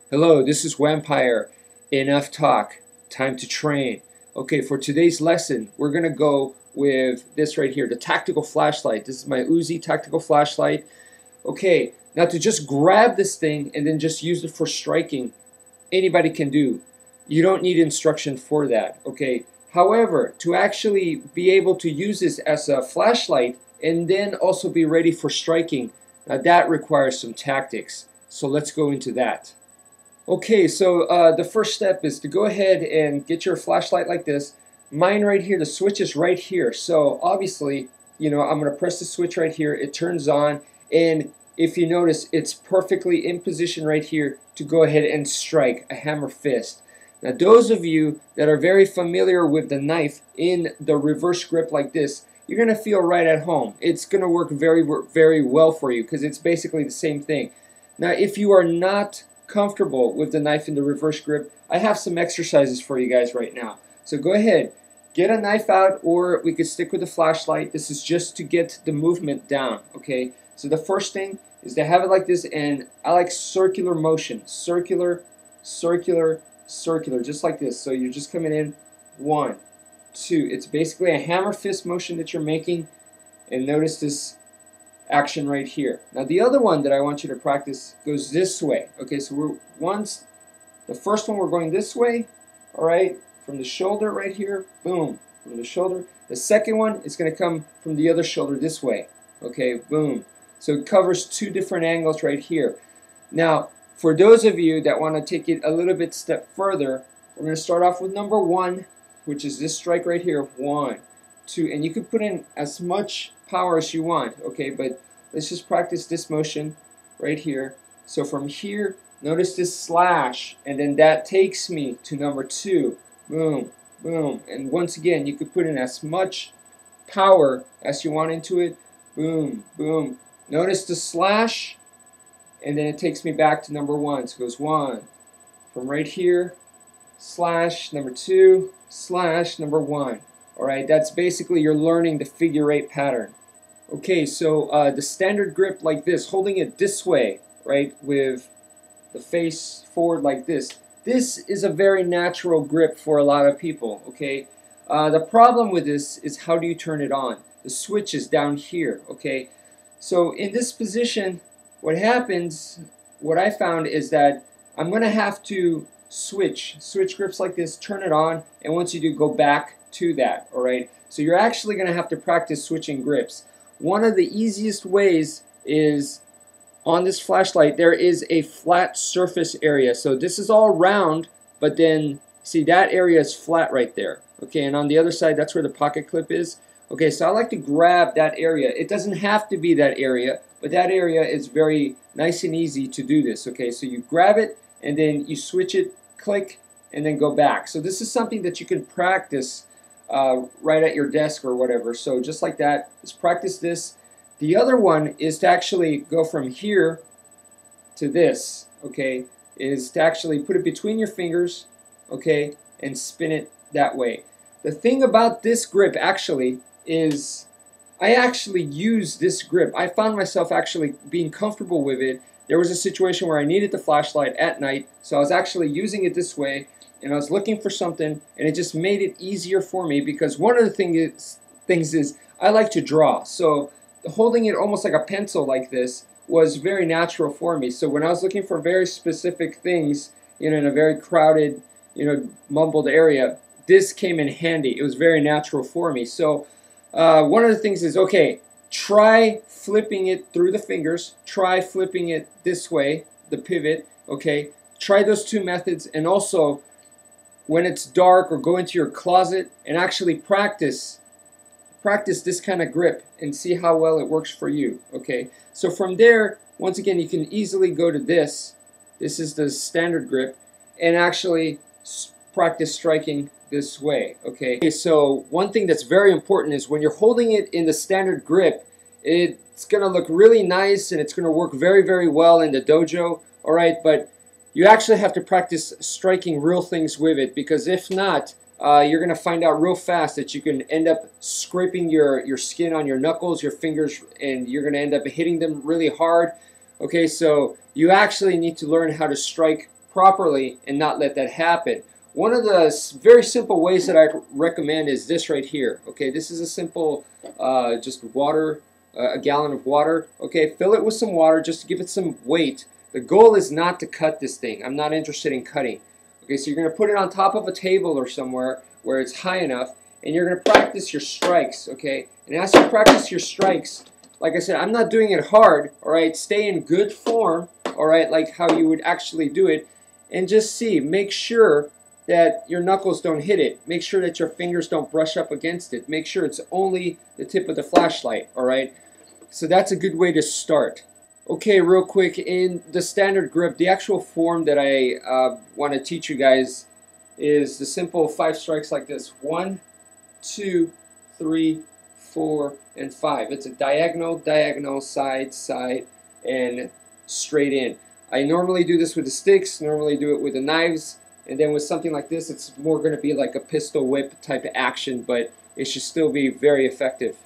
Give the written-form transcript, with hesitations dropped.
Hello, this is Vampire. Enough talk. Time to train. Okay, for today's lesson, we're going to go with this right here, the Tactical Flashlight. This is my UZI Tactical Flashlight. Okay, now to just grab this thing and then just use it for striking, anybody can do. You don't need instruction for that, okay? However, to actually be able to use this as a flashlight and then also be ready for striking, now that requires some tactics. So let's go into that. Okay, so the first step is to go ahead and get your flashlight like this. Mine right here, the switch is right here. So obviously, you know, I'm going to press the switch right here. It turns on, and if you notice, it's perfectly in position right here to go ahead and strike a hammer fist. Now, those of you that are very familiar with the knife in the reverse grip like this, you're going to feel right at home. It's going to work very, very well for you because it's basically the same thing. Now, if you are not comfortable with the knife in the reverse grip, I have some exercises for you guys right now. So go ahead, get a knife out, or we could stick with the flashlight. This is just to get the movement down, okay? So the first thing is to have it like this, and I like circular motion. Circular, circular, circular, just like this. So you're just coming in, 1, 2. It's basically a hammer fist motion that you're making, and notice this action right here. Now the other one that I want you to practice goes this way. Okay, so the first one we're going this way, all right, from the shoulder right here, boom, from the shoulder. The second one is going to come from the other shoulder this way, okay, boom. So it covers 2 different angles right here. Now, for those of you that want to take it a little bit step further, we're going to start off with number 1, which is this strike right here, 1, 2, and you can put in as much power as you want, okay, but let's just practice this motion right here. So from here, notice this slash, and then that takes me to number 2, boom, boom, and once again, you could put in as much power as you want into it, boom, boom. Notice the slash, and then it takes me back to number 1, so it goes 1, from right here, slash, number 2, slash, number 1. Alright, that's basically you're learning the figure 8 pattern. Okay, so the standard grip like this, holding it this way, right, with the face forward like this. This is a very natural grip for a lot of people, okay? The problem with this is how do you turn it on? The switch is down here, okay? So in this position, what happens, what I found is that I'm going to have to switch grips like this, turn it on, and once you do, go back to that, alright? So you're actually going to have to practice switching grips. One of the easiest ways is on this flashlight there is a flat surface area. So this is all round, but then see that area is flat right there. Okay, and on the other side that's where the pocket clip is. Okay, so I like to grab that area. It doesn't have to be that area, but that area is very nice and easy to do this. Okay, so you grab it and then you switch it, click, and then go back. So this is something that you can practice right at your desk or whatever. So just like that, just practice this. The other one is to actually go from here to this, okay, is to actually put it between your fingers, okay, and spin it that way. The thing about this grip actually is I actually use this grip. I found myself actually being comfortable with it. There was a situation where I needed the flashlight at night, so I was actually using it this way, and I was looking for something, and it just made it easier for me because one of the things is I like to draw. So holding it almost like a pencil like this was very natural for me. So when I was looking for very specific things, you know, in a very crowded, you know, mumbled area, this came in handy. It was very natural for me. So one of the things is, okay, try flipping it through the fingers. Try flipping it this way, the pivot, okay? Try those 2 methods, and also when it's dark or go into your closet and actually practice this kind of grip and see how well it works for you, okay? So from there, once again, you can easily go to this. This is the standard grip, and actually practice striking this way, okay? So one thing that's very important is when you're holding it in the standard grip, It's going to look really nice and it's going to work very, very well in the dojo, all right? But you actually have to practice striking real things with it, because if not, you're going to find out real fast that you can end up scraping your skin on your knuckles, your fingers, and you're going to end up hitting them really hard. Okay, so you actually need to learn how to strike properly and not let that happen. One of the very simple ways that I recommend is this right here. Okay, this is a simple, just water, a gallon of water. Okay, fill it with some water just to give it some weight. The goal is not to cut this thing. I'm not interested in cutting. Okay, so you're going to put it on top of a table or somewhere where it's high enough, and you're going to practice your strikes, okay? And as you practice your strikes, like I said, I'm not doing it hard, all right? Stay in good form, all right, like how you would actually do it, and just see, make sure that your knuckles don't hit it. Make sure that your fingers don't brush up against it. Make sure it's only the tip of the flashlight, all right? So that's a good way to start. Okay, real quick, in the standard grip, the actual form that I want to teach you guys is the simple 5 strikes like this. 1, 2, 3, 4, and 5. It's a diagonal, diagonal, side, side, and straight in. I normally do this with the sticks, normally do it with the knives, and then with something like this, it's more going to be like a pistol whip type of action, but it should still be very effective.